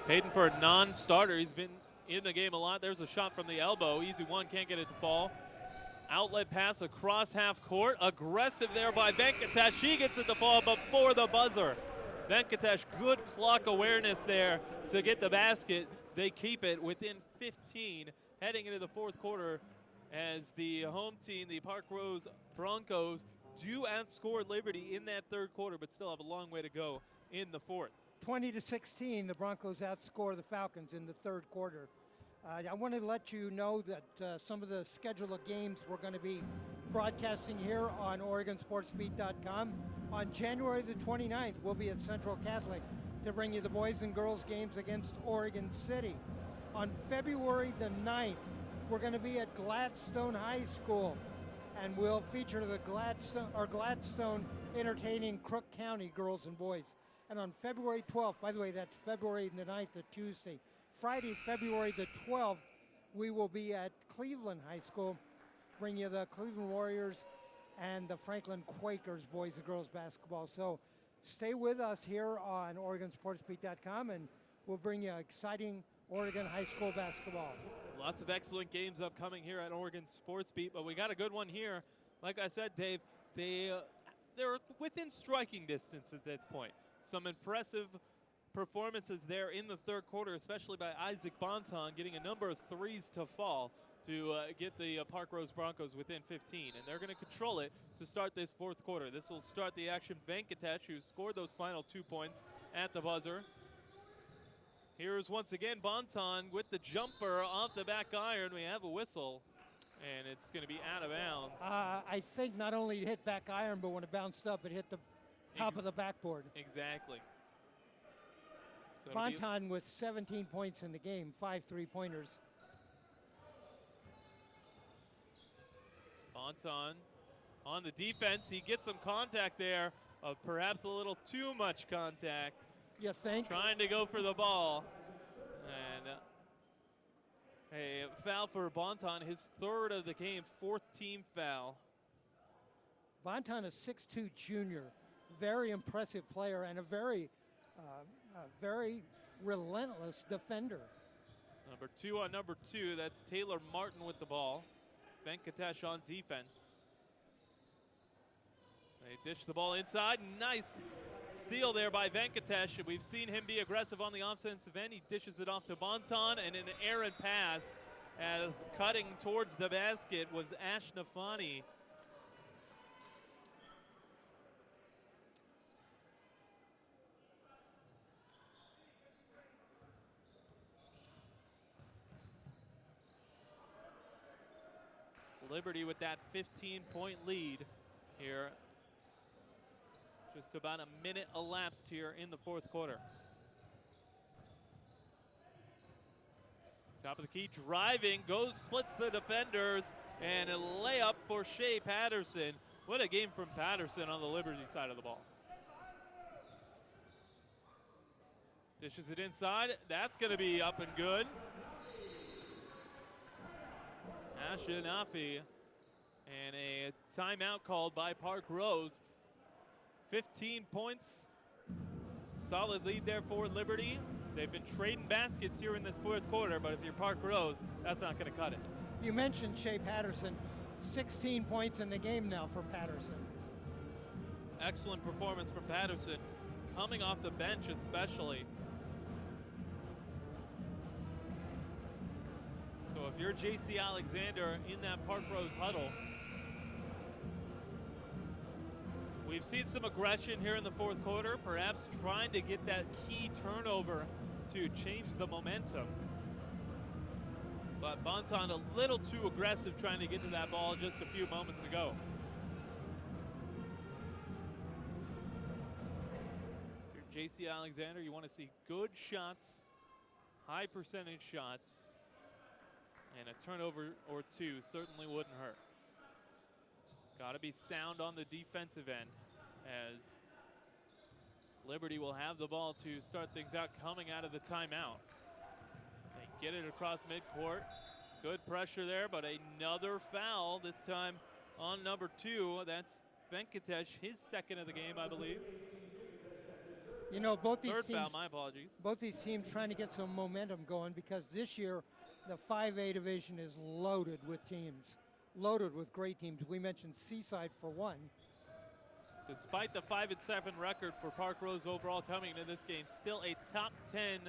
Hayden for a non-starter. He's been in the game a lot. There's a shot from the elbow. Easy one, can't get it to fall. Outlet pass across half court. Aggressive there by Venkatesh. She gets it to fall, but for the buzzer. Venkatesh, good clock awareness there to get the basket. They keep it within 15 heading into the fourth quarter as the home team, the Parkrose Broncos, do outscore Liberty in that third quarter, but still have a long way to go in the fourth. 20-16, the Broncos outscore the Falcons in the third quarter. I wanted to let you know that some of the schedule of games we're going to be broadcasting here on OregonSportsBeat.com. On January the 29th, we'll be at Central Catholic to bring you the boys and girls games against Oregon City. On February the 9th, we're going to be at Gladstone High School, and we'll feature the Gladstone entertaining Crook County girls and boys. And on February 12th, by the way, that's February the 9th, a Tuesday. Friday, February the 12th, we will be at Cleveland High School, bring you the Cleveland Warriors and the Franklin Quakers boys and girls basketball. So stay with us here on OregonSportsBeat.com, and we'll bring you exciting Oregon high school basketball. Lots of excellent games upcoming here at Oregon Sports Beat, but we got a good one here. Like I said, Dave, they're within striking distance at this point. Some impressive performances there in the third quarter, especially by Isaac Bonton, getting a number of threes to fall to get the Parkrose Broncos within 15. And they're going to control it to start this fourth quarter. This will start the action. Venkatesh, who scored those final 2 points at the buzzer. Here's once again Bonton with the jumper off the back iron. We have a whistle, and it's going to be out of bounds. I think not only it hit back iron, but when it bounced up, it hit the top of the backboard. Exactly. So Bonton with 17 points in the game, 5 3-pointers. Bonton on the defense. He gets some contact there, perhaps a little too much contact. You think? Trying to go for the ball. And a foul for Bonton, his third of the game, 14th foul. Bonton, a 6'2 junior, very impressive player and a very relentless defender. Number 2 on number 2, that's Taylor Martin with the ball. Venkatesh on defense. They dish the ball inside. Nice steal there by Venkatesh. We've seen him be aggressive on the offensive end. He dishes it off to Bonton, and an errant pass as cutting towards the basket was Ashnafani. Liberty with that 15-point lead here. Just about a minute elapsed here in the fourth quarter. Top of the key, driving, goes, splits the defenders, and a layup for Shea Patterson. What a game from Patterson on the Liberty side of the ball. Dishes it inside. That's going to be up and good. Ashinafi, and a timeout called by Parkrose. 15 points. Solid lead there for Liberty. They've been trading baskets here in this fourth quarter, but if you're Parkrose, that's not going to cut it. You mentioned Shea Patterson. 16 points in the game now for Patterson. Excellent performance from Patterson, coming off the bench especially. So if you're J.C. Alexander in that Parkrose huddle, we've seen some aggression here in the fourth quarter, perhaps trying to get that key turnover to change the momentum. But Bonton a little too aggressive trying to get to that ball just a few moments ago. If you're J.C. Alexander, you want to see good shots, high percentage shots, and a turnover or two certainly wouldn't hurt. Got to be sound on the defensive end as Liberty will have the ball to start things out coming out of the timeout. They get it across midcourt. Good pressure there, but another foul, this time on number 2. That's Venkatesh, his second of the game, I believe. You know, both these Third teams, foul, my apologies. both these teams trying to get some momentum going because this year the 5A division is loaded with teams, loaded with great teams. We mentioned Seaside for one. Despite the 5-7 record for Parkrose overall coming into this game, still a top 10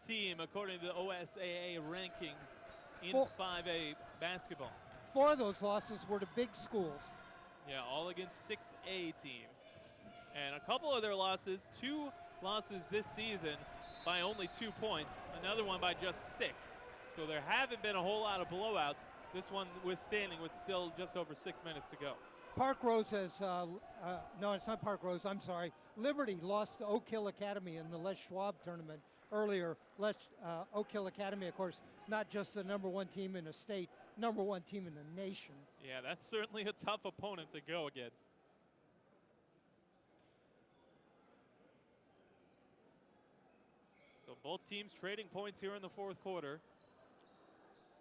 team according to the OSAA rankings in 5A basketball. 4 of those losses were to big schools. Yeah, all against 6A teams. And a couple of their losses, 2 losses this season by only 2 points, another one by just 6. So there haven't been a whole lot of blowouts. This one withstanding with still just over 6 minutes to go. Parkrose has, no, it's not Parkrose, I'm sorry. Liberty lost to Oak Hill Academy in the Les Schwab tournament earlier. Oak Hill Academy, of course, not just the #1 team in the state, #1 team in the nation. Yeah, that's certainly a tough opponent to go against. So both teams trading points here in the fourth quarter.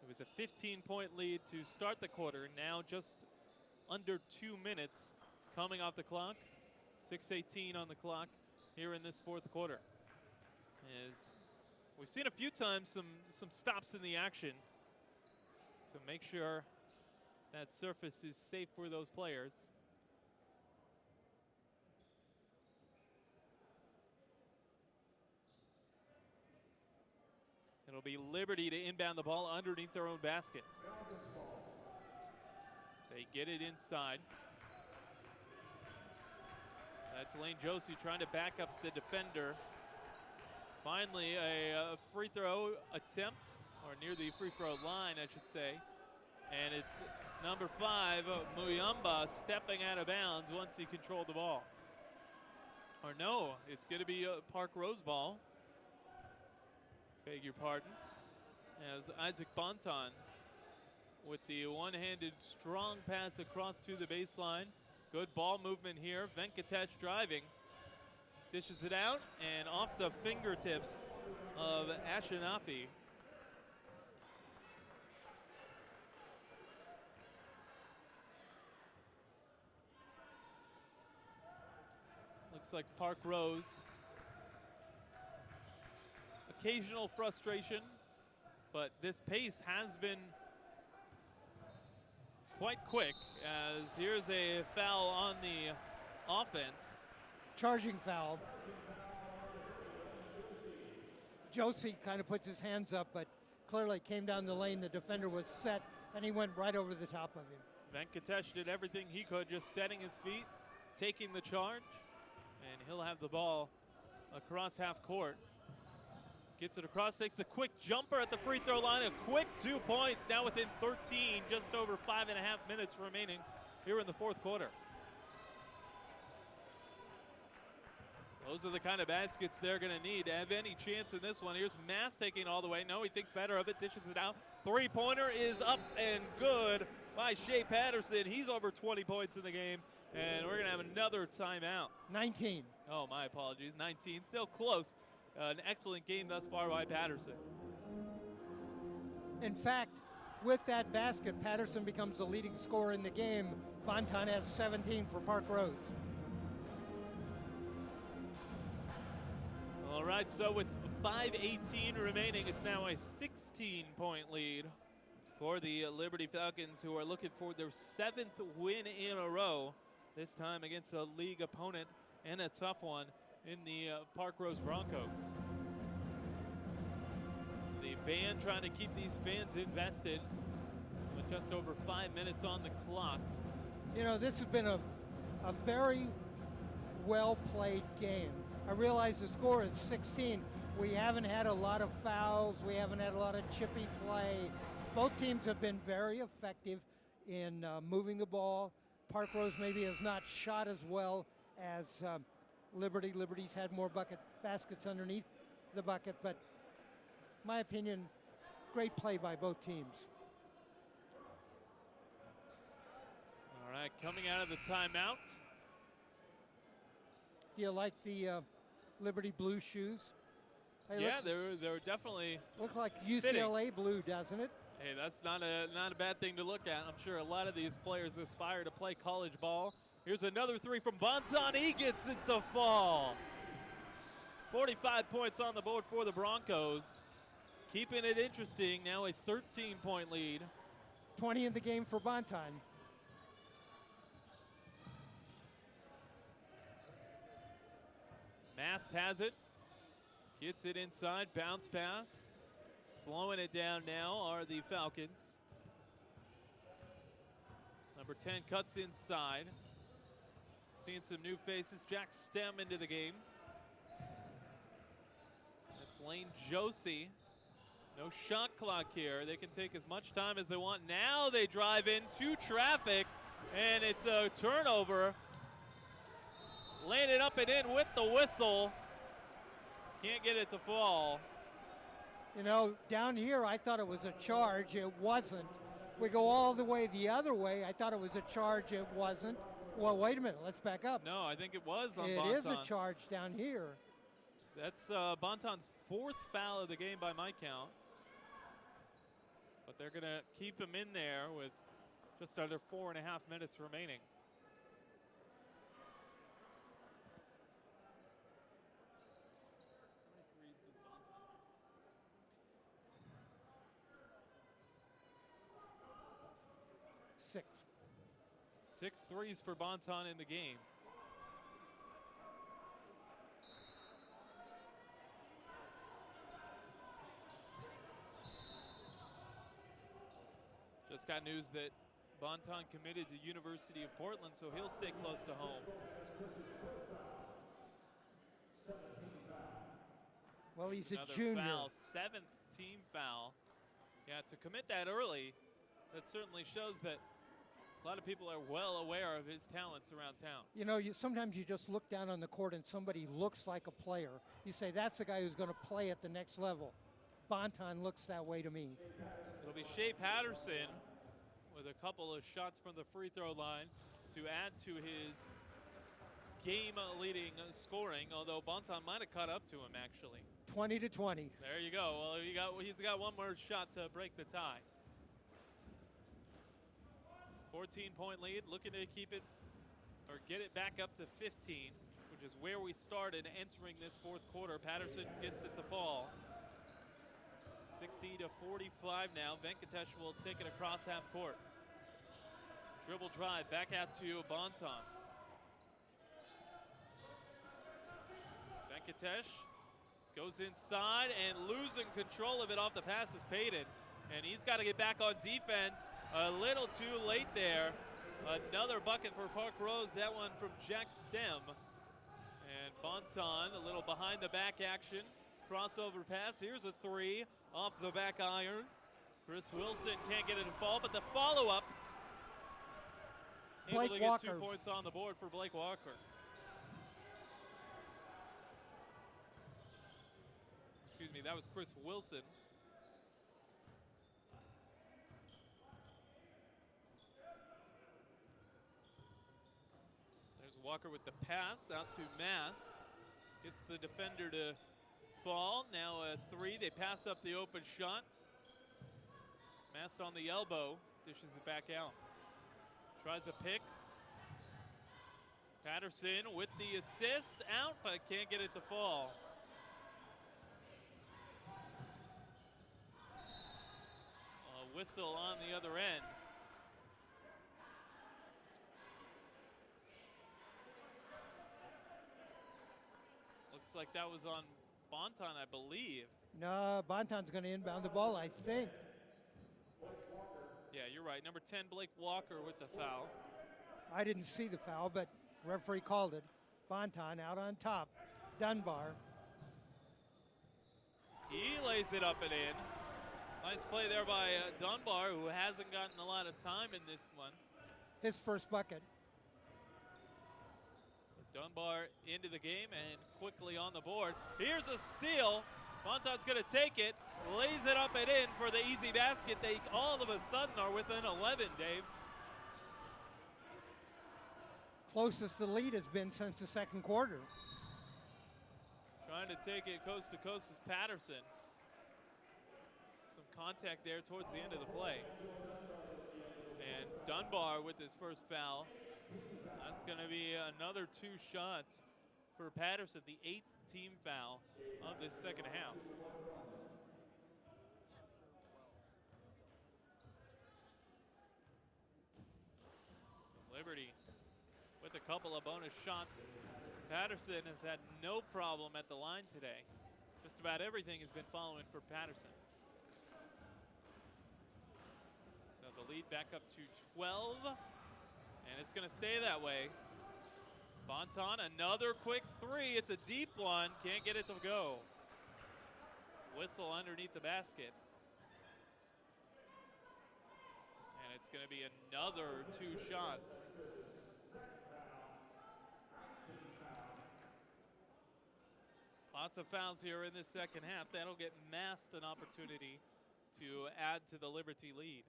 It was a 15-point lead to start the quarter. Now just under 2 minutes coming off the clock. 6:18 on the clock here in this fourth quarter. As we've seen a few times some stops in the action to make sure that surface is safe for those players. It'll be Liberty to inbound the ball underneath their own basket. They get it inside. That's Lane Josie trying to back up the defender. Finally, a free throw attempt, or near the free throw line, I should say. And it's number 5, Muyamba, stepping out of bounds once he controlled the ball. Or no, it's going to be a Parkrose ball. Beg your pardon. As Isaac Bonton with the one-handed strong pass across to the baseline. Good ball movement here. Venkatesh driving. Dishes it out and off the fingertips of Ashinafi. Looks like Parkrose. Occasional frustration, but this pace has been quite quick, as here's a foul on the offense. Charging foul. Josie kind of puts his hands up, but clearly came down the lane. The defender was set, and he went right over the top of him. Venkatesh did everything he could, just setting his feet, taking the charge, and he'll have the ball across half court. Gets it across, takes a quick jumper at the free throw line, a quick 2 points, now within 13, just over 5.5 minutes remaining here in the fourth quarter. Those are the kind of baskets they're going to need to have any chance in this one. Here's Mass taking it all the way. No, he thinks better of it, dishes it out. Three-pointer is up and good by Shea Patterson. He's over 20 points in the game, and we're going to have another timeout. 19. Oh, my apologies. 19, still close. An excellent game thus far by Patterson. In fact, with that basket, Patterson becomes the leading scorer in the game. Bonton has 17 for Parkrose. All right, so with 5:18 remaining, it's now a 16-point lead for the Liberty Falcons, who are looking for their 7th win in a row, this time against a league opponent and a tough one in the Parkrose Broncos. The band trying to keep these fans invested with just over 5 minutes on the clock. You know, this has been a very well-played game. I realize the score is 16. We haven't had a lot of fouls. We haven't had a lot of chippy play. Both teams have been very effective in moving the ball. Parkrose maybe has not shot as well as Liberty. Liberty's had more baskets underneath the bucket, but my opinion, great play by both teams. All right, coming out of the timeout. Do you like the Liberty blue shoes? Yeah, they're definitely look like UCLA fitting. Blue, doesn't it? Hey, that's not a bad thing to look at. I'm sure a lot of these players aspire to play college ball. Here's another three from Bonton. He gets it to fall. 45 points on the board for the Broncos. Keeping it interesting, now a 13-point lead. 20 in the game for Bonton. Mast has it. Gets it inside, bounce pass. Slowing it down now are the Falcons. Number 10 cuts inside. Seeing some new faces. Jack Stem into the game. That's Lane Josie. No shot clock here. They can take as much time as they want. Now they drive into traffic, and it's a turnover. Laying it up and in with the whistle. Can't get it to fall. You know, down here I thought it was a charge. It wasn't. We go all the way the other way. I thought it was a charge. It wasn't. Well, wait a minute. Let's back up. No, I think it was on It Bonton. is a charge down here. That's Bonton's 4th foul of the game by my count. But they're going to keep him in there with just under 4.5 minutes remaining. Six. 6 threes for Bonton in the game. Just got news that Bonton committed to University of Portland, so he'll stay close to home. Well, he's Another a junior. Foul, 7th team foul. Yeah, to commit that early, that certainly shows that a lot of people are well aware of his talents around town. You know, sometimes you just look down on the court and somebody looks like a player. You say, that's the guy who's going to play at the next level. Bonton looks that way to me. It'll be Shea Patterson with a couple of shots from the free throw line to add to his game-leading scoring, although Bonton might have caught up to him, actually. 20-20. There you go. Well, he's got one more shot to break the tie. 14-point lead, looking to keep it or get it back up to 15, which is where we started entering this 4th quarter. Patterson gets it to fall. 60-45 now. Venkatesh will take it across half court. Dribble drive back out to Bonton. Venkatesh goes inside and losing control of it off the pass is Payton. And he's got to get back on defense. A little too late there. Another bucket for Parkrose. That one from Jack Stem. And Bonton, a little behind the back action. Crossover pass. Here's a 3 off the back iron. Chris Wilson can't get it to fall, but the follow-up. Able to get 2 points on the board for Blake Walker. Excuse me, that was Chris Wilson. Walker with the pass out to Mast. Gets the defender to fall. Now a 3. They pass up the open shot. Mast on the elbow. Dishes it back out. Tries a pick. Patterson with the assist. Out, but can't get it to fall. A whistle on the other end. Looks like that was on Bonton, I believe. No, Bonton's going to inbound the ball, I think. Yeah, you're right. Number 10, Blake Walker with the foul. I didn't see the foul, but referee called it. Bonton out on top. Dunbar. He lays it up and in. Nice play there by Dunbar, who hasn't gotten a lot of time in this one. His first bucket. Dunbar into the game and quickly on the board. Here's a steal. Bonton's going to take it, lays it up and in for the easy basket. They all of a sudden are within 11, Dave. Closest the lead has been since the 2nd quarter. Trying to take it coast to coast is Patterson. Some contact there towards the end of the play. And Dunbar with his first foul. That's going to be another 2 shots for Patterson, the 8th team foul of this second half. So Liberty with a couple of bonus shots. Patterson has had no problem at the line today. Just about everything has been following for Patterson. So the lead back up to 12, and it's going to stay that way. Bonton, another quick three. It's a deep one. Can't get it to go. Whistle underneath the basket. And it's going to be another 2 shots. Lots of fouls here in this second half. That'll get masked an opportunity to add to the Liberty lead.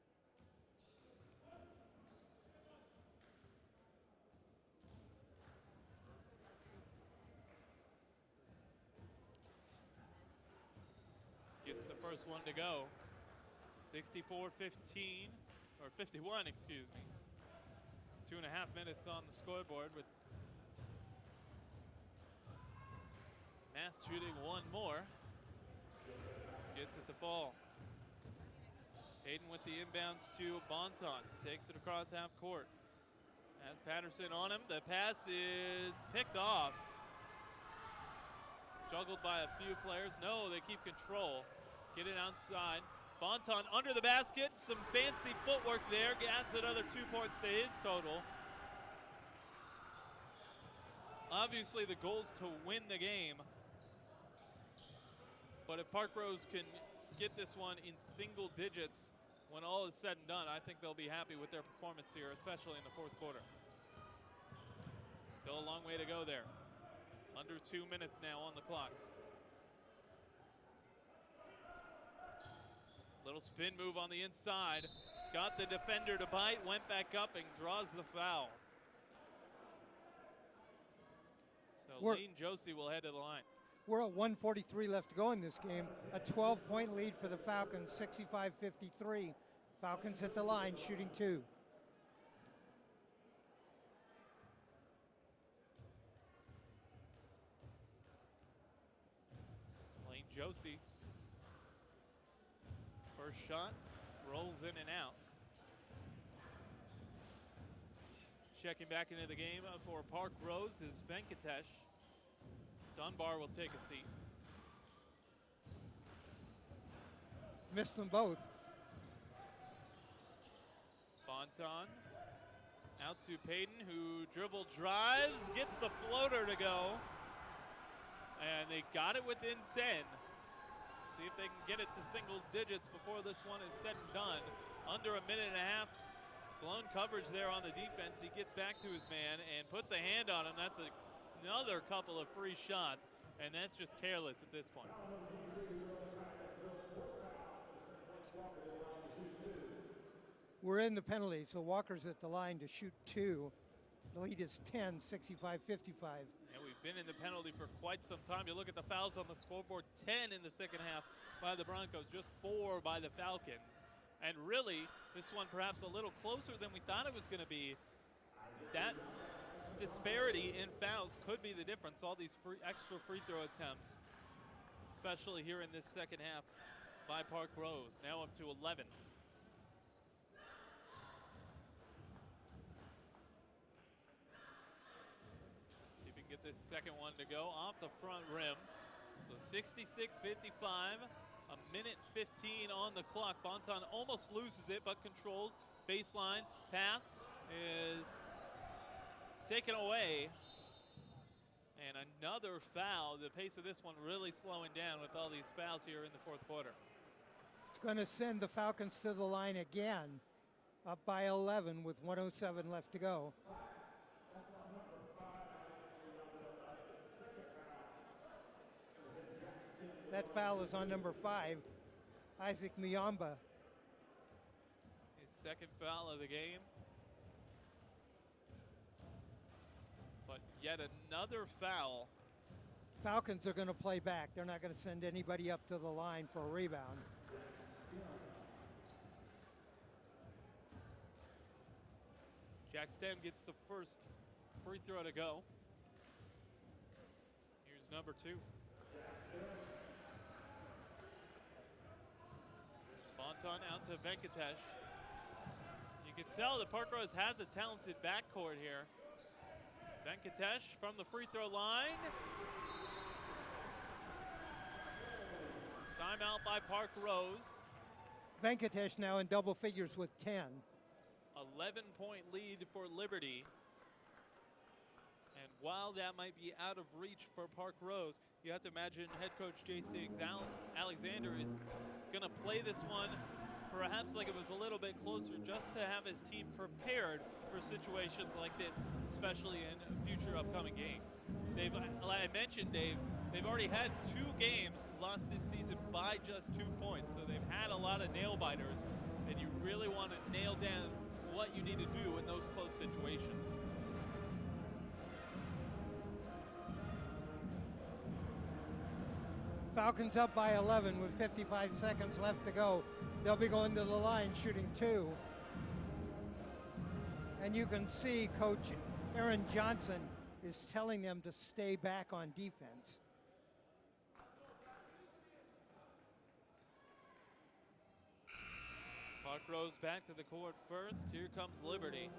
Gets the first one to go. 64-15, or 51, excuse me. 2.5 minutes on the scoreboard with Mass shooting one more. Gets it to fall. Hayden with the inbounds to Bonton. Takes it across half court. Has Patterson on him. The pass is picked off. Juggled by a few players. No, they keep control. Get it outside. Bonton under the basket. Some fancy footwork there. Adds another 2 points to his total. Obviously the goal is to win the game. But if Parkrose can get this one in single digits when all is said and done, I think they'll be happy with their performance here, especially in the fourth quarter. Still a long way to go there. Under 2 minutes now on the clock. Little spin move on the inside. Got the defender to bite, went back up and draws the foul. So Lane Josie will head to the line. We're at 1:43 left to go in this game. A 12-point lead for the Falcons, 65-53. Falcons at the line, shooting 2. Lane Josie. First shot, rolls in and out. Checking back into the game for Parkrose is Venkatesh. Dunbar will take a seat. Missed them both. Bonton out to Payton, who dribble drives, gets the floater to go. And they got it within 10. See if they can get it to single digits before this one is said and done. Under a minute and a half. Blown coverage there on the defense. He gets back to his man and puts a hand on him. That's another couple of free shots, and that's just careless at this point. We're in the penalty, so Walker's at the line to shoot 2. The lead is 10, 65-55. And we've been in the penalty for quite some time. You look at the fouls on the scoreboard, 10 in the second half by the Broncos, just 4 by the Falcons. And really, this one perhaps a little closer than we thought it was going to be. That disparity in fouls could be the difference. All these extra free throw attempts, especially here in this second half by Parkrose. Now up to 11. See if we can get this second one to go off the front rim. So 66-55. A minute 15 on the clock. Bonton almost loses it, but controls. Baseline pass is taken away. And another foul. The pace of this one really slowing down with all these fouls here in the fourth quarter. It's going to send the Falcons to the line again, up by 11 with 1:07 left to go. That foul is on number 5, Isaac Miyamba. His second foul of the game. But yet another foul. Falcons are going to play back. They're not going to send anybody up to the line for a rebound. Jack Stem gets the first free throw to go. Here's number 2. Bonton out to Venkatesh. You can tell that Parkrose has a talented backcourt here. Venkatesh from the free throw line. Timeout by Parkrose. Venkatesh now in double figures with 10. 11-point lead for Liberty. And while that might be out of reach for Parkrose, you have to imagine head coach J.C. Alexander is going to play this one perhaps like it was a little bit closer, just to have his team prepared for situations like this, especially in future upcoming games. Like I mentioned, Dave, they've already had 2 games lost this season by just 2 points, so they've had a lot of nail biters, and you really want to nail down what you need to do in those close situations. Falcons up by 11 with 55 seconds left to go. They'll be going to the line shooting 2. And you can see Coach Aaron Johnson is telling them to stay back on defense. Parkrose back to the court first. Here comes Liberty.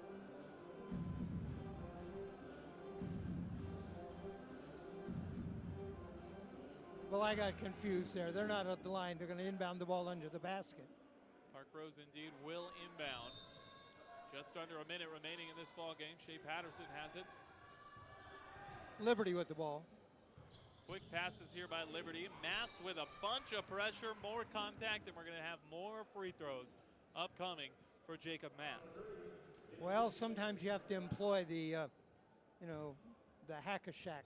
Well, I got confused there. They're not at the line. They're going to inbound the ball under the basket. Parkrose indeed will inbound. Just under a minute remaining in this ball game. Shea Patterson has it. Liberty with the ball. Quick passes here by Liberty. Mass with a bunch of pressure, more contact, and we're going to have more free throws upcoming for Jacob Mass. Well, sometimes you have to employ the, the hack-a-shack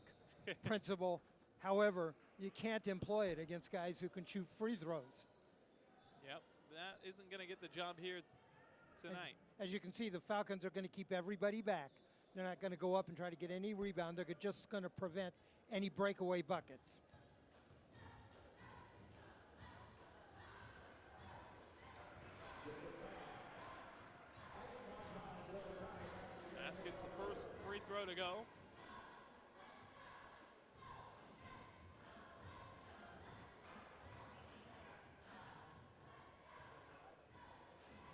principle. However, you can't employ it against guys who can shoot free throws. Yep, that isn't going to get the job here tonight. As you can see, the Falcons are going to keep everybody back. They're not going to go up and try to get any rebound. They're just going to prevent any breakaway buckets. Mass gets the first free throw to go.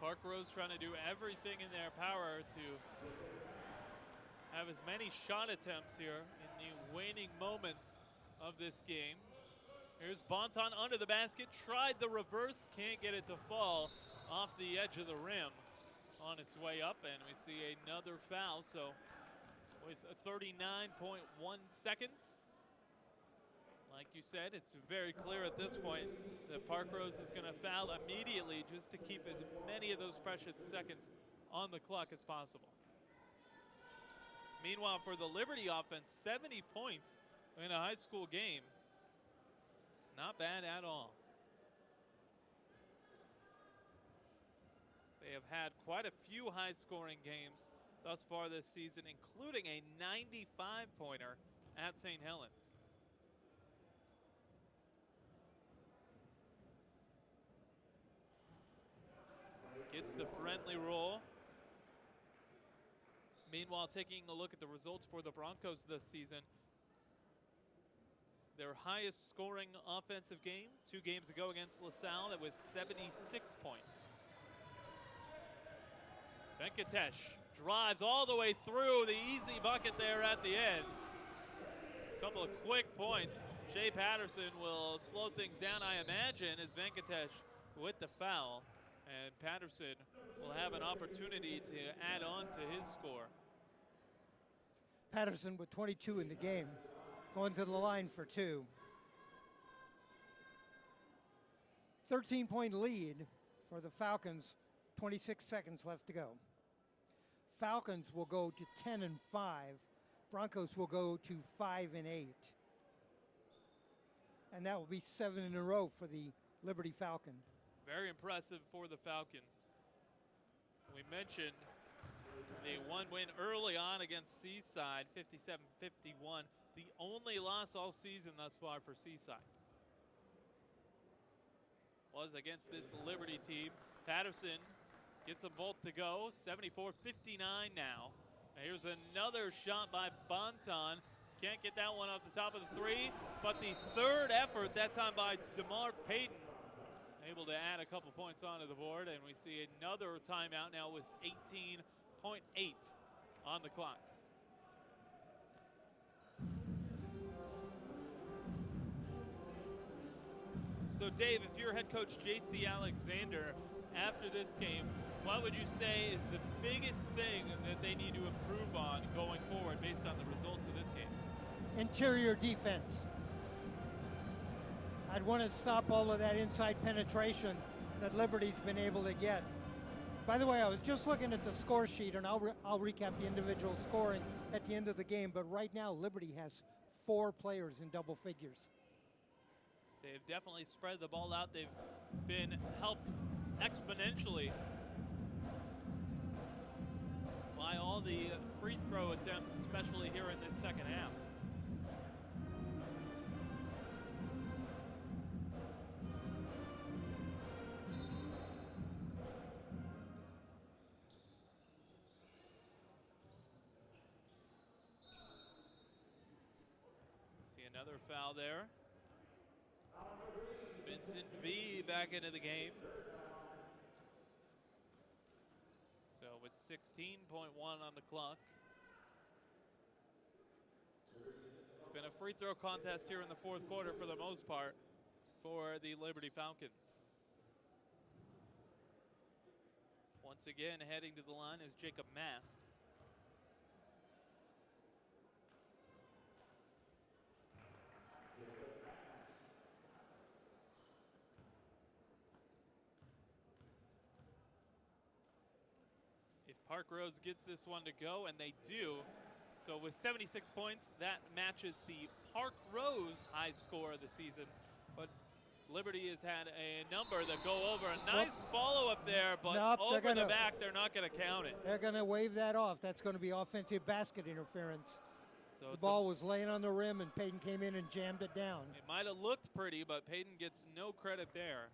Parkrose trying to do everything in their power to have as many shot attempts here in the waning moments of this game. Here's Bonton under the basket, tried the reverse, can't get it to fall off the edge of the rim on its way up, and we see another foul. So with 39.1 seconds, like you said, it's very clear at this point that Parkrose is going to foul immediately just to keep as many of those precious seconds on the clock as possible. Meanwhile, for the Liberty offense, 70 points in a high school game. Not bad at all. They have had quite a few high-scoring games thus far this season, including a 95-pointer at St. Helens. Gets the friendly roll. Meanwhile, taking a look at the results for the Broncos this season, their highest scoring offensive game 2 games ago against LaSalle, that was 76 points. Venkatesh drives all the way through, the easy bucket there at the end. A couple of quick points. Shea Patterson will slow things down, I imagine, as Venkatesh with the foul. And Patterson will have an opportunity to add on to his score. Patterson with 22 in the game, going to the line for 2. 13-point lead for the Falcons, 26 seconds left to go. Falcons will go to 10-5. Broncos will go to 5-8. And that will be 7 in a row for the Liberty Falcon. Very impressive for the Falcons. We mentioned the one win early on against Seaside, 57-51. The only loss all season thus far for Seaside was against this Liberty team. Patterson gets them both to go, 74-59 now. And here's another shot by Bonton. Can't get that one off the top of the 3, but the third effort, that time by DeMar Payton. able to add a couple points onto the board, and we see another timeout now with 18.8 on the clock. So Dave, if you're head coach J.C. Alexander, after this game, what would you say is the biggest thing that they need to improve on going forward based on the results of this game? Interior defense. I'd want to stop all of that inside penetration that Liberty's been able to get. By the way, I was just looking at the score sheet, and I'll recap the individual scoring at the end of the game, but right now Liberty has 4 players in double figures. They've definitely spread the ball out. They've been helped exponentially by all the free throw attempts, especially here in this second half. See another foul there. Vincent V back into the game. So with 16.1 on the clock. It's been a free throw contest here in the fourth quarter for the most part for the Liberty Falcons. Once again, heading to the line is Jacob Mast. Parkrose gets this one to go, and they do. So with 76 points, that matches the Parkrose high score of the season. But Liberty has had a number that go over. A nice follow-up there, but over the back, they're not going to count it. They're going to wave that off. That's going to be offensive basket interference. So the ball was laying on the rim, and Payton came in and jammed it down. It might have looked pretty, but Payton gets no credit there.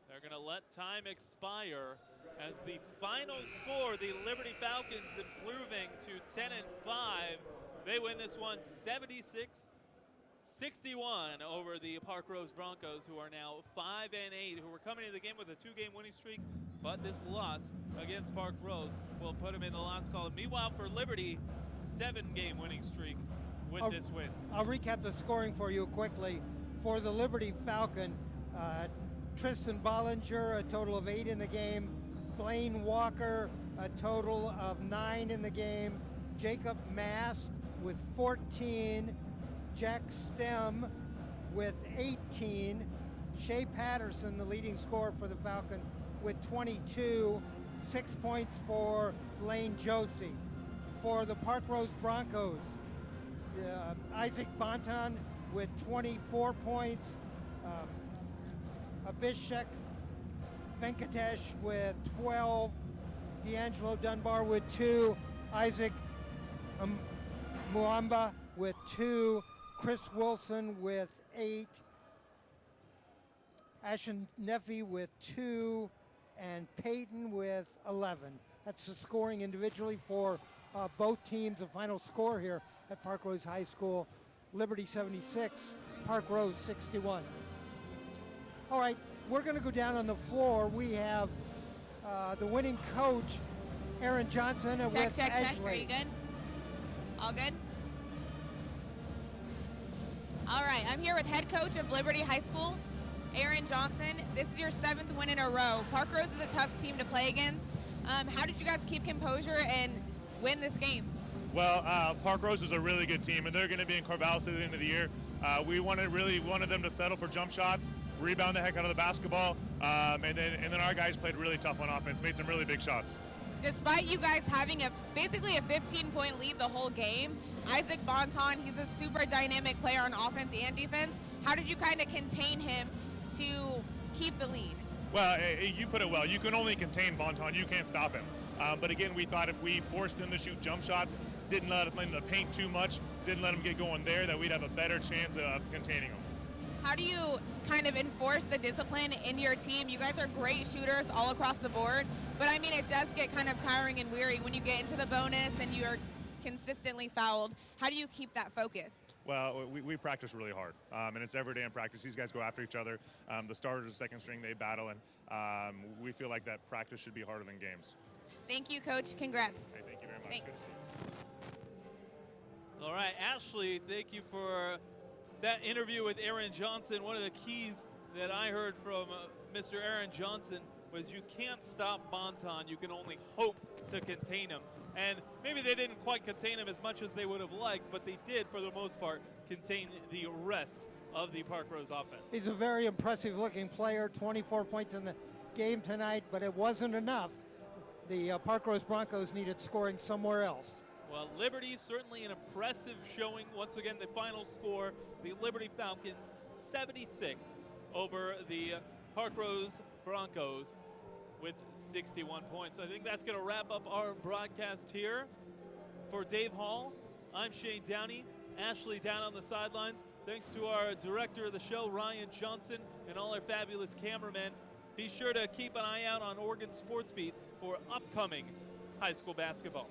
They're going to let time expire as the final score, the Liberty Falcons improving to 10-5. They win this one 76-61 over the Parkrose Broncos, who are now 5-8, who were coming into the game with a 2-game winning streak, but this loss against Parkrose will put them in the loss column. Meanwhile, for Liberty, 7-game winning streak with this win. I'll recap the scoring for you quickly. For the Liberty Falcon, Tristan Bollinger, a total of 8 in the game. Blaine Walker, a total of 9 in the game. Jacob Mast with 14. Jack Stem with 18. Shea Patterson, the leading scorer for the Falcons, with 22. 6 points for Lane Josie. For the Parkrose Broncos, Isaac Bonton with 24 points. Abhishek Venkatesh with 12, D'Angelo Dunbar with 2, Isaac Muamba with 2, Chris Wilson with 8, Ashen Neffy with 2, and Payton with 11. That's the scoring individually for both teams. The final score here at Parkrose High School, Liberty 76, Parkrose 61. All right, we're going to go down on the floor. We have the winning coach, Aaron Johnson, and with check. Ashley. Are you good? All good? All right, I'm here with head coach of Liberty High School, Aaron Johnson. This is your 7th win in a row. Parkrose is a tough team to play against. How did you guys keep composure and win this game? Well, Parkrose is a really good team, and they're going to be in Corvallis at the end of the year. We really wanted them to settle for jump shots, rebound the heck out of the basketball, and then our guys played really tough on offense, made some really big shots. Despite you guys having basically a 15-point lead the whole game, Isaac Bonton, he's a super dynamic player on offense and defense. How did you kind of contain him to keep the lead? Well, you put it well. You can only contain Bonton. You can't stop him. But again, we thought if we forced him to shoot jump shots, didn't let him in the paint too much, didn't let him get going there, that we'd have a better chance of containing him. How do you kind of enforce the discipline in your team? You guys are great shooters all across the board, but I mean, it does get kind of tiring and weary when you get into the bonus and you're consistently fouled. How do you keep that focus? Well, we practice really hard, and it's every day in practice. These guys go after each other. The starters, the second string, they battle, and we feel like that practice should be harder than games. Thank you, Coach. Congrats. Hey, thank you very much. Thanks. Good to see you. All right, Ashley, thank you for that interview with Aaron Johnson. One of the keys that I heard from Mr. Aaron Johnson was you can't stop Bonton, you can only hope to contain him. And maybe they didn't quite contain him as much as they would have liked, but they did, for the most part, contain the rest of the Parkrose offense. He's a very impressive looking player, 24 points in the game tonight, but it wasn't enough. The Parkrose Broncos needed scoring somewhere else. Well, Liberty, certainly an impressive showing. Once again, the final score, the Liberty Falcons 76 over the Parkrose Broncos with 61 points. I think that's going to wrap up our broadcast here. For Dave Hall, I'm Shane Downey. Ashley down on the sidelines. Thanks to our director of the show, Ryan Johnson, and all our fabulous cameramen. Be sure to keep an eye out on Oregon Sports Beat for upcoming high school basketball.